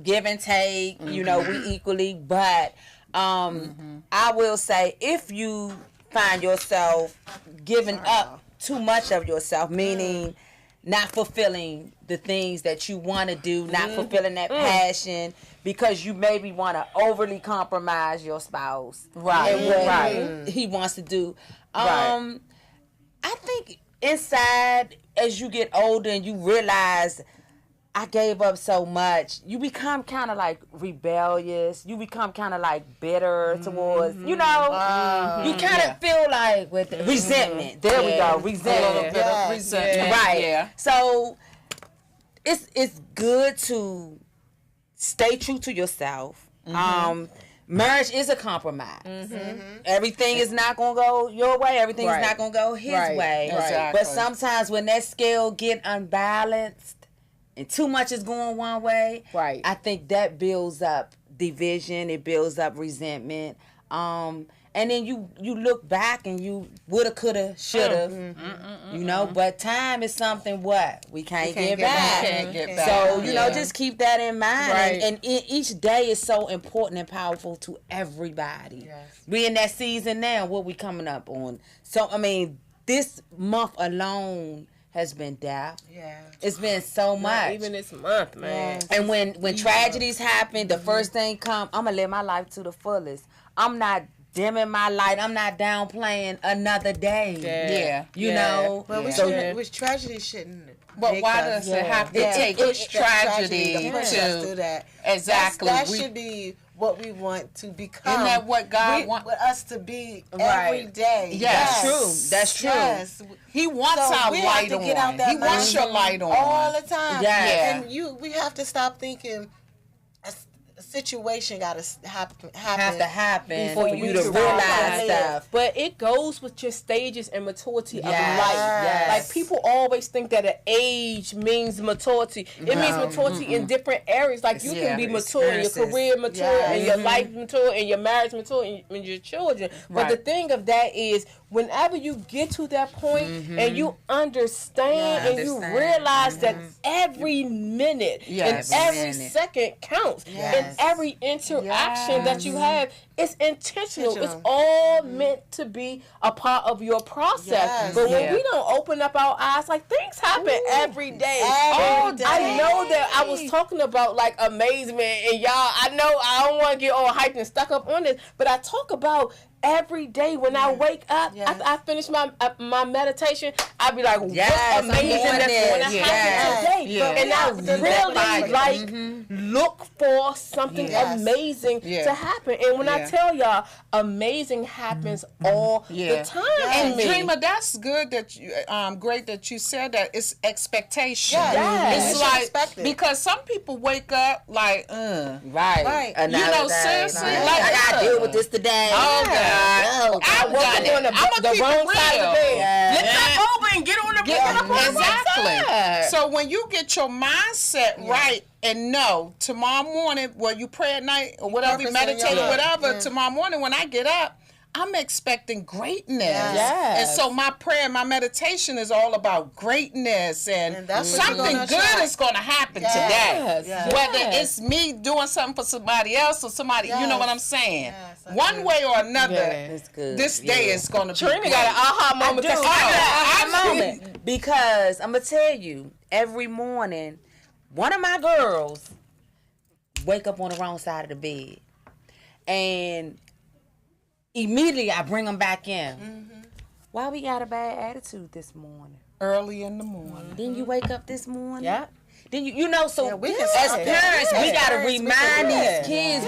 give and take, we equally, but I will say, if you find yourself giving up too much of yourself, meaning not fulfilling the things that you want to do, not fulfilling that passion, because you maybe want to overly compromise your spouse and what he wants to do. I think inside, as you get older and you realize, I gave up so much, you become kind of like rebellious. You become kind of like bitter towards, you kind of feel like with resentment. There we go, resentment. Resentment. Right. Yeah. So it's good to stay true to yourself. Marriage is a compromise. Everything is not gonna go your way. Everything is not gonna go his way. Exactly. But sometimes when that scale get unbalanced and too much is going one way, I think that builds up division. It builds up resentment. And then you look back and you woulda, coulda, shoulda, But time is something we can't get back. So just keep that in mind. And each day is so important and powerful to everybody. We in that season now. What we coming up on? So I mean, this month alone has been death. Yeah. It's been so much. Even this month, man. Yes. And when tragedies happen, the first thing come, I'm gonna live my life to the fullest. I'm not dimming my light. I'm not downplaying another day. Yeah. You know. But we So shouldn't, which tragedy shouldn't. But make why us- does it have to Yeah. take tragedy to push us to to that? exactly? That should be what we want to become. Isn't that what God wants? Want us to be Right. every day? Yes. That's true. Yes. He wants So our we light have to get out on. that He wants your light on. all the time. Yes. And we have to stop thinking a situation got to happen. Have to happen For for you you to to realize realize stuff. But it goes with your stages and maturity of life. Yes. Like people always think that an age means maturity. It means maturity in different areas. Like you can be mature in your Experiences. career, mature in your life, mature in your marriage, mature in your children. But Right. the thing of that is, whenever you get to that point and you understand and you Understand. realize that every minute Yes. and every Minute. second counts, Yes. and every interaction that you have, it's intentional. It's Intentional. all meant to be a part of your process. Yes. But when Yeah. we don't open up our eyes, like things happen every day. Every day. I know that I was talking about like amazement, and y'all, I know I don't want to get all hyped and stuck up on this, but I talk about every day when I wake up, Yes. after I finish my meditation, I be like, Yes, what's amazing I'm that's doing going to this. happen Yes. today? Yeah. And I really like look for something Yes. amazing Yeah. to happen. And when I Yeah. tell y'all, amazing happens all Yeah. the time. And to me. Dreamer, that's good that you great that you said that. It's expectation. Yes. It's You should like expect it. because some people wake up like, Right. Right. Another You know, day, seriously, like, like, I gotta deal with this today. oh God, Oh, I've woke done up it. on I'm the gonna keep wrong it side of the real. bed. Yeah. Lift up over and get on the bed. Exactly. So when you get your mindset right and know tomorrow morning, well, you pray at night or whatever, you Purpose in meditate your or life. whatever, Yeah. tomorrow morning when I get up, I'm expecting greatness. Yes. And so my prayer and my meditation is all about greatness and, And that's what you're something gonna good attract. is going to happen Yes. today. Yes. Whether Yes. it's me doing something for somebody else or somebody, you know what I'm saying? Yes, I One do. way or another, It's good. this day is going to be Trina great. got an aha moment. I do. 'cause I she- got I a moment because I'm gonna tell you, every morning, one of my girls wake up on the wrong side of the bed, and immediately I bring them back in. Why we got a bad attitude this morning? early in the morning. Didn't you wake up this morning? Yeah. Then you know, so Yeah, we can as say parents, that. we Yeah. gotta Parents, we remind can- these Yeah. kids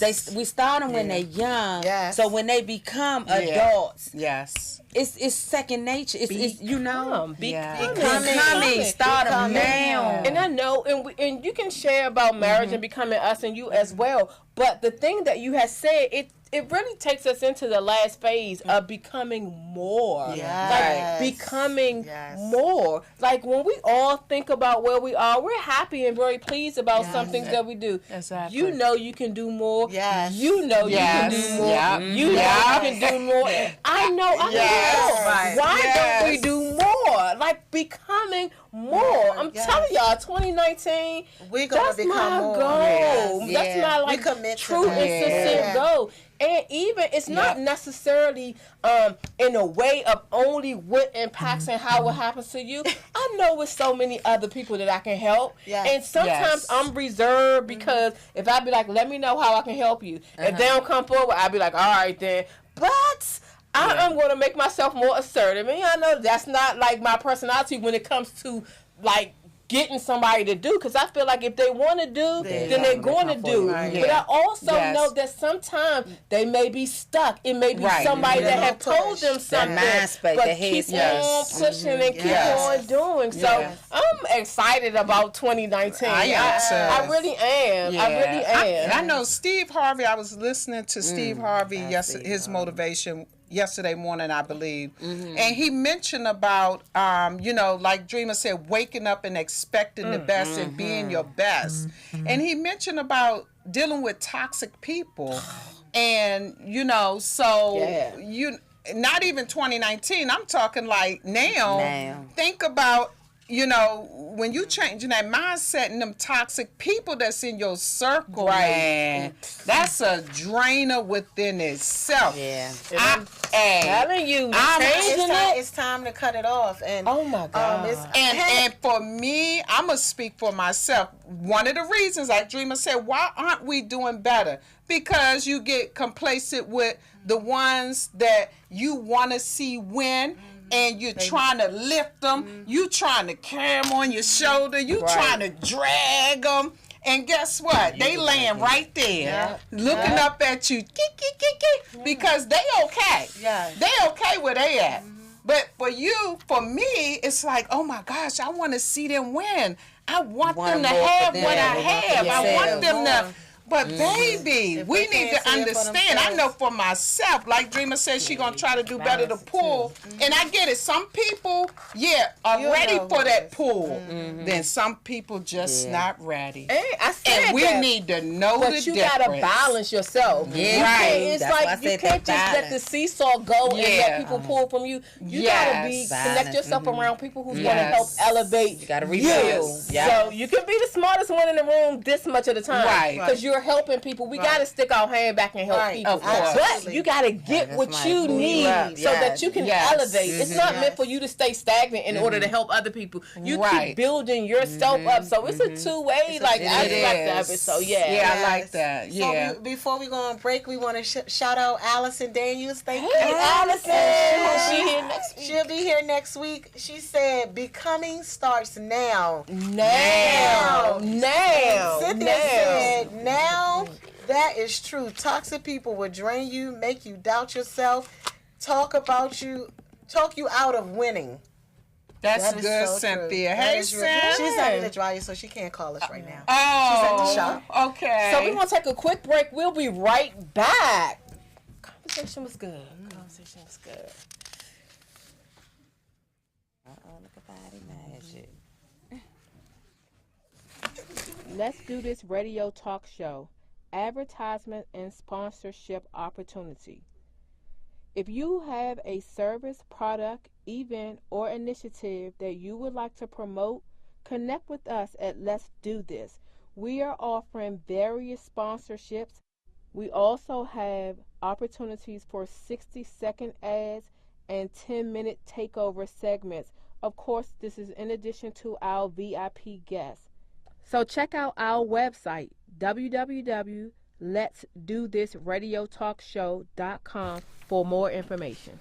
because we start them when they're young. Yes. So when they become adults, Yes. it's second nature. It's you know, Becoming. start them Becoming. now. And I know, and you can share about marriage and becoming us and you as well. But the thing that you have said, it really takes us into the last phase of becoming more. Yes. Like becoming Yes. more. Like when we all think about where we are, we're happy and very pleased about some things that we do. Exactly. You know you can do more. Yes. You know you can Yes. do more. Yep. You know Yep. you can do more. I know I Yes. can do more. Right. Why don't we Yes. do more? Like becoming more. I'm Yes. telling y'all, 2019, We're gonna that's become my more. goal. Yes. That's Yeah. my We like commit to true that. and sincere Yeah. goal. And even it's not necessarily in a way of only what impacts and how it happens to you. I know with so many other people that I can help. Yes. And sometimes Yes. I'm reserved because if I be like, let me know how I can help you. If they don't come forward, I'll be like, all right then. But I am going to make myself more assertive. And I know that's not like my personality when it comes to like getting somebody to do, because I feel like if they want to do, then they're going to do. Right. But I also Yes. know that sometimes they may be stuck. It may be Right. somebody Yeah. that have told Push. them That something, mind space, but that keep head on space. pushing and keep Yes. on doing. So Yes. I'm excited about 2019. I am too. I really am. I really am. And I know Steve Harvey. I was listening to Steve Harvey his motivation yesterday morning, I believe, and he mentioned about like Dreamer said, waking up and expecting the best and being your best, and he mentioned about dealing with toxic people, and you not even 2019. I'm talking like now. Now. Think about you know, when you changing that mindset and them toxic people that's in your circle, man, that's a drainer within itself. Yeah. I'm telling you, it's time to cut it off. And oh my God. And for me, I'm gonna speak for myself. One of the reasons, like Dreamer said, why aren't we doing better? Because you get complacent with the ones that you want to see win. And you're trying to lift them. You trying to carry them on your shoulder. You trying to drag them. And guess what? They laying right there, looking up at you, because they okay. Yeah. They okay where they at. But for me, it's like, oh my gosh, I want to see them win. I want them to have what I have. I want them to. But baby, we need to understand. I know for myself, like Dreamer said, she gonna try to do better to pull. And I get it. Some people, are ready for that pull. Then some people just not ready. And we need to know the difference. But you gotta balance yourself. It's like you can't just let the seesaw go and let people pull from you. You gotta connect yourself around people who's gonna help elevate. You gotta rebuild. So you can be the smartest one in the room this much of the time, because you're helping people. We got to stick our hand back and help people. But you got to get what you need so that you can elevate. It's not meant for you to stay stagnant in order to help other people. You keep building yourself up. So it's a two-way aspect of it. So I like that. Yeah. So before we go on break, we want to shout out Allison Daniels. Thank you, Allison. She'll be here next week. She said, "Becoming starts now." Now. Cynthia said, "Now." That is true. Toxic people will drain you, make you doubt yourself, talk you out of winning. That's good, so Cynthia. True. Hey, Cynthia. She's under the dryer, so she can't call us right now. Oh, she's at the shop. Okay. So we're going to take a quick break. We'll be right back. Conversation was good. Look at body magic. Let's Do This radio talk show. Advertisement and sponsorship opportunity. If you have a service, product, event, or initiative that you would like to promote, connect with us at Let's Do This. We are offering various sponsorships. We also have opportunities for 60-second ads and 10-minute takeover segments. Of course, this is in addition to our VIP guests. So check out our website, www.letsdothisradiotalkshow.com for more information.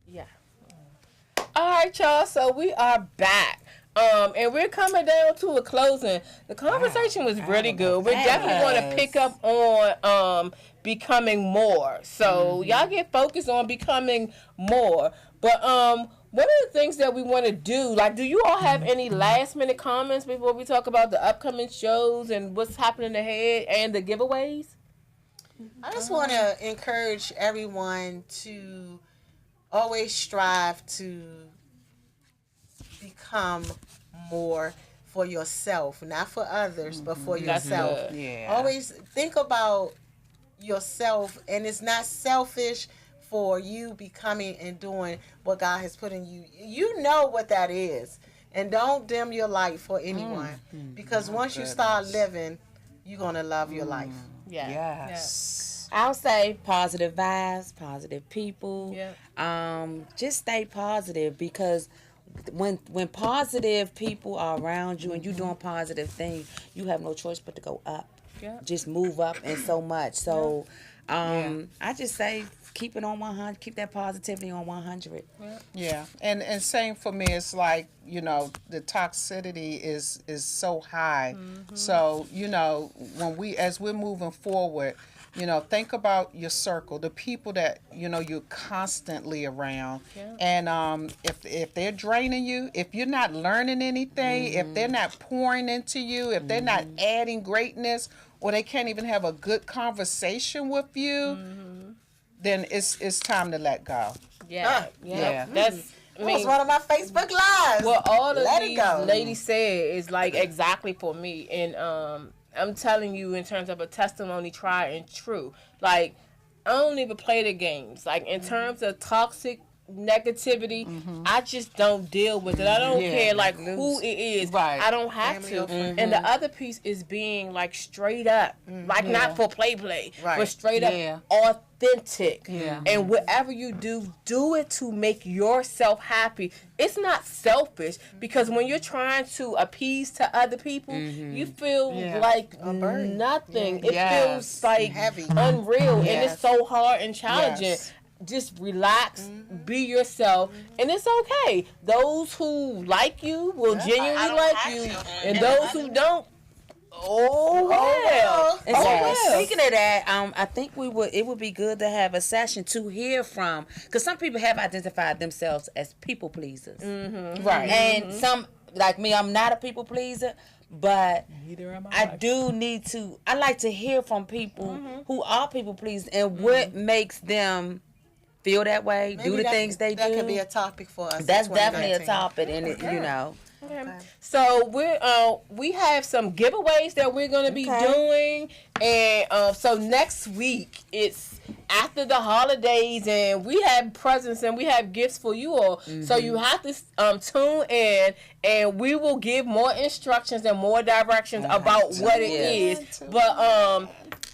Yeah. All right, y'all. So we are back. And we're coming down to a closing. The conversation was really good. We're definitely going to pick up on becoming more. So y'all get focused on becoming more. But one of the things that we want to do, like, do you all have any last minute comments before we talk about the upcoming shows and what's happening ahead and the giveaways? I just want to encourage everyone to always strive to become more for yourself, not for others, but for yourself. Always think about yourself, and it's not selfish for you becoming and doing what God has put in you. You know what that is, and don't dim your light for anyone, because once you start living, you're gonna love your life. Yes. I'll say positive vibes, positive people. Just stay positive, because when positive people are around you and you doing positive things, you have no choice but to go up. Just move up and so much. So I just say keep it on 100, keep that positivity on 100. And same for me. It's like, you know, the toxicity is so high. So, you know, as we're moving forward, you know, think about your circle, the people that, you know, you're constantly around. And if they're draining you, if you're not learning anything, if they're not pouring into you, if they're not adding greatness, or they can't even have a good conversation with you, then it's time to let go. That's was one of my Facebook lives. Well, all of these ladies said is like exactly for me. And I'm telling you, in terms of a testimony, tried and true. Like, I don't even play the games. Like, in terms of toxic negativity, I just don't deal with it. I don't care like who it is. Right. I don't have to. And the other piece is being like straight up, like not for play, but straight up authentic. And whatever you do it to make yourself happy. It's not selfish, because when you're trying to appease to other people, you feel like nothing. It feels like heavy, unreal, and it's so hard and challenging. Just relax, be yourself, and it's okay. Those who like you will genuinely like you, and those who don't, well. And so speaking of that, I think it would be good to have a session to hear from, because some people have identified themselves as people pleasers, right? And some, like me, I'm not a people pleaser. But I like to hear from people who are people pleasers and what makes them feel that way, maybe do the things they do. That could be a topic for us. That's definitely a topic, and you know. Okay. So we have some giveaways that we're going to be doing, and so next week it's after the holidays, and we have presents and we have gifts for you all. So you have to tune in, and we will give more instructions and more directions about what it is. But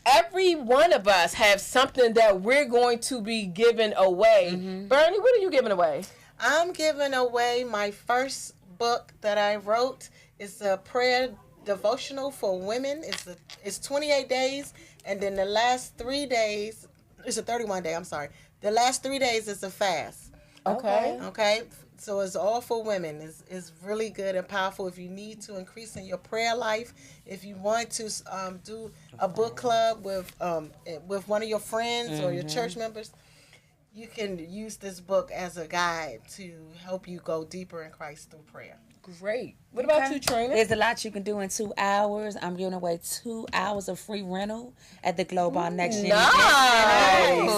every one of us have something that we're going to be giving away. Bernie, what are you giving away? I'm giving away my first book that I wrote. It's a prayer devotional for women. It's 28 days, and then the last 3 days, it's a 31 day, I'm sorry. The last 3 days is a fast. Okay. So it's all for women. It's really good and powerful. If you need to increase in your prayer life, if you want to do a book club with one of your friends or your church members, you can use this book as a guide to help you go deeper in Christ through prayer. Great. What about you, Trina? There's a lot you can do in 2 hours. I'm giving away 2 hours of free rental at the Global Next Gen. Nice.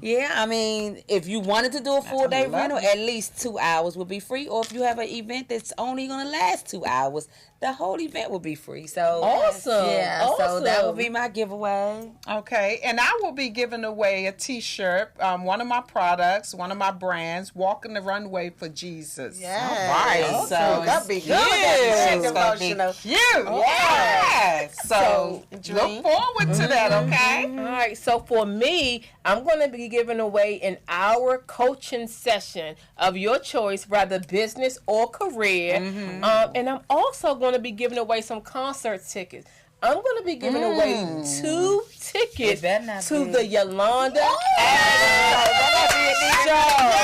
Yeah, I mean, if you wanted to do a full day rental, at least 2 hours would be free. Or if you have an event that's only going to last 2 hours, the whole event will be free. So awesome. Yeah, so that will be my giveaway. Okay, and I will be giving away a T-shirt, one of my products, one of my brands, Walking the Runway for Jesus. Yeah. All right. Awesome. So that'd be good. Cute. Yes. So look forward to that, okay? All right. So for me, I'm going to be giving away an hour coaching session of your choice, whether business or career. And I'm also going to be giving away some concert tickets. I'm going to be giving away 2 tickets to the Yolanda Adams Show.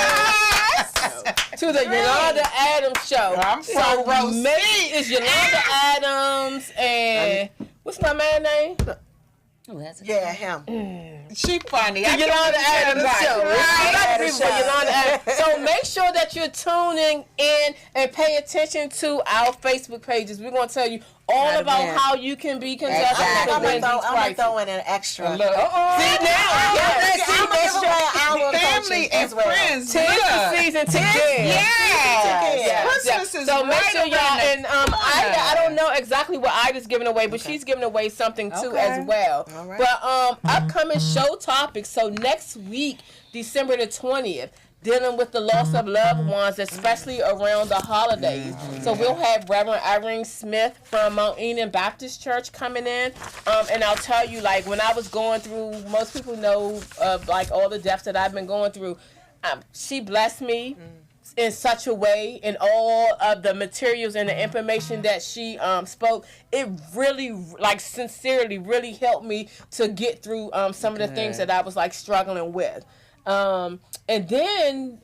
To the Yolanda Adams Show. I'm so it's Yolanda Adams and what's my man name? Him. She funny. The Yolanda Adams Show. Yolanda Adams. So make sure that you're tuning in and pay attention to our Facebook pages. We're going to tell you all about how you can be conducted. I'm going to throw in an extra. See now, family and friends. Season together. Christmas is so make sure y'all, and I don't know exactly what Ida's giving away, but she's giving away something too as well. Right. But upcoming show topics. So next week, December the 20th. Dealing with the loss of loved ones, especially around the holidays. So we'll have Reverend Irene Smith from Mount Eden Baptist Church coming in. And I'll tell you, like, when I was going through, most people know like all the deaths that I've been going through. She blessed me in such a way, in all of the materials and the information that she spoke. It really, like, sincerely, really helped me to get through some of the things that I was, like, struggling with. And then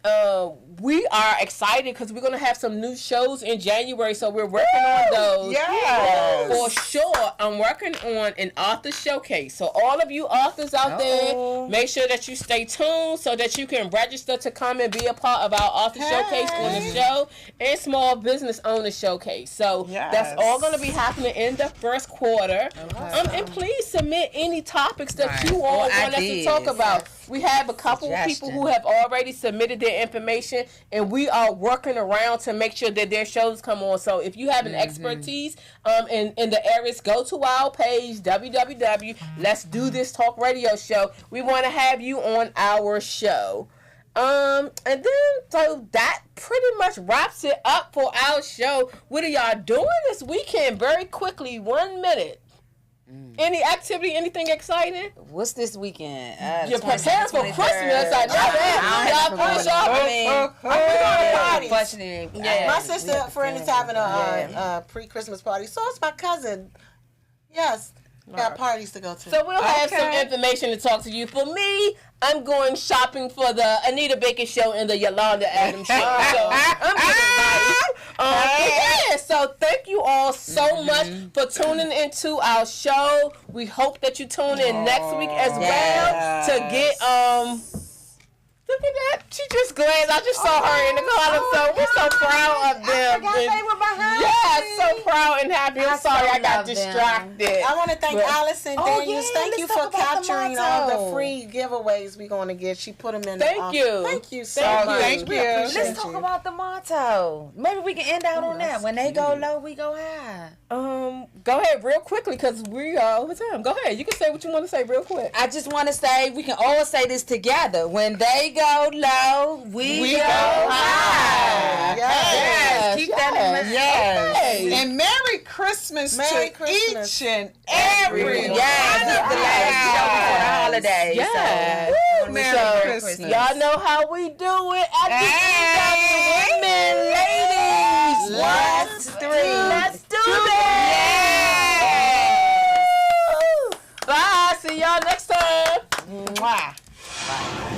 we are excited because we're going to have some new shows in January, so we're working on those. Yes. For sure, I'm working on an author showcase. So all of you authors out there, make sure that you stay tuned so that you can register to come and be a part of our author showcase on the show and small business owner showcase. So that's all going to be happening in the first quarter. And please submit any topics that you all want us to talk about. We have a couple of people who have already submitted their information, and we are working around to make sure that their shows come on. So if you have an expertise in the areas, go to our page, www. Let's Do This Talk Radio Show. We want to have you on our show. And then, so that pretty much wraps it up for our show. What are y'all doing this weekend? Very quickly, 1 minute. Any activity, anything exciting? What's this weekend? You're preparing for Christmas. I know that. Y'all finish off. I'm going to parties. Yeah. My sister friend is having a pre-Christmas party. So is my cousin. Yes. Got parties to go to. So we'll have some information to talk to you. For me, I'm going shopping for the Anita Baker show and the Yolanda Adams show. So I'm getting nice. So thank you all so much for tuning into our show. We hope that you tune in next week as well to get Look at that. She just glanced. I just saw her in the corner. So we're so proud of them. I forgot they were behind me. So proud and happy. I'm sorry I got distracted. I want to thank Allison Daniels. Thank you for capturing all the free giveaways we're going to get. She put them in Thank you. Thank you so much. Thank you. Let's talk about the motto. Maybe we can end out on that. When they go low, we go high. Go ahead real quickly because we are over time. Go ahead. You can say what you want to say real quick. I just want to say we can all say this together. When they go low, we go high. Yes. Keep that in mind. Yes. Okay. And Merry Christmas Merry to Christmas. each and every one. Yes, the last show before the holidays. Yes. So, Merry Christmas. Y'all know how we do it. At the women, ladies. Let's do Let's do this. Bye. See y'all next time. Mwah.